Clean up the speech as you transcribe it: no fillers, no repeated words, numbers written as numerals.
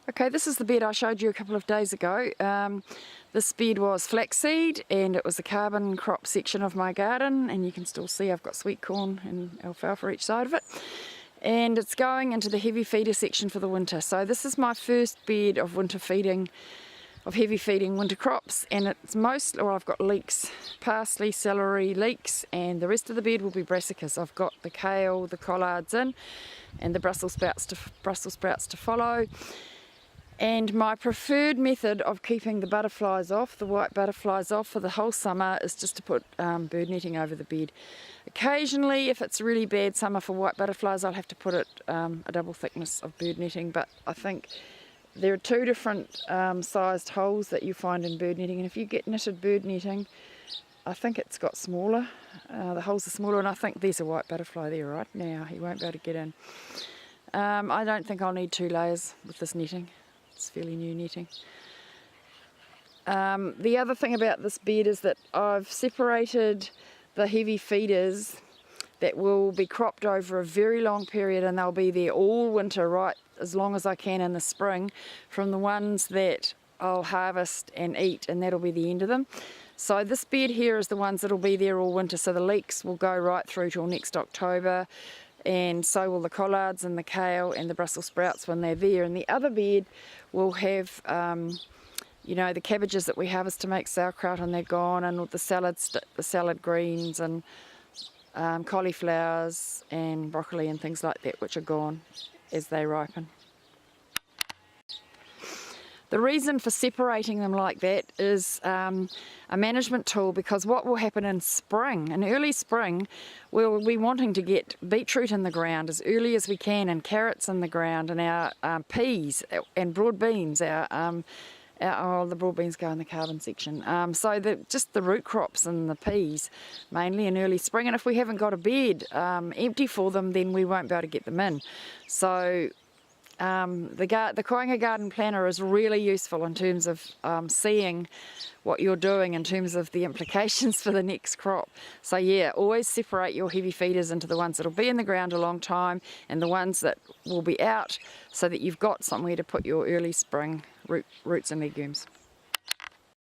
Okay, this is the bed I showed you a couple of days ago. This bed was flaxseed and it was the carbon crop section of my garden, and you can still see I've got sweet corn and alfalfa each side of it. And it's going into the heavy feeder section for the winter. So this is my first bed of heavy feeding winter crops, and it's I've got leeks, parsley, celery, leeks, and the rest of the bed will be brassicas. I've got the kale, the collards in, and the Brussels sprouts to follow. And my preferred method of keeping the butterflies off, the white butterflies off for the whole summer, is just to put bird netting over the bed. Occasionally, if it's really bad summer for white butterflies, I'll have to put a double thickness of bird netting, but I think there are two different sized holes that you find in bird netting, and if you get knitted bird netting, I think it's got smaller, the holes are smaller, and I think there's a white butterfly there right now, he won't be able to get in. I don't think I'll need 2 layers with this netting. It's fairly new netting. The other thing about this bed is that I've separated the heavy feeders that will be cropped over a very long period, and they'll be there all winter, right as long as I can in the spring, from the ones that I'll harvest and eat, and that'll be the end of them. So this bed here is the ones that'll be there all winter, so the leeks will go right through till next October, and so will the collards and the kale and the Brussels sprouts when they're there. And the other bed will have you know, the cabbages that we harvest to make sauerkraut, and they're gone, and the salad greens and cauliflowers and broccoli and things like that, which are gone as they ripen. The reason for separating them like that is a management tool, because what will happen in spring, in early spring, we'll be wanting to get beetroot in the ground as early as we can, and carrots in the ground, and our peas and broad beans, the broad beans go in the carbon section. So just the root crops and the peas, mainly in early spring, and if we haven't got a bed empty for them, then we won't be able to get them in. So the Koanga Garden Planner is really useful in terms of seeing what you're doing in terms of the implications for the next crop. So yeah, always separate your heavy feeders into the ones that will be in the ground a long time and the ones that will be out, so that you've got somewhere to put your early spring roots and legumes.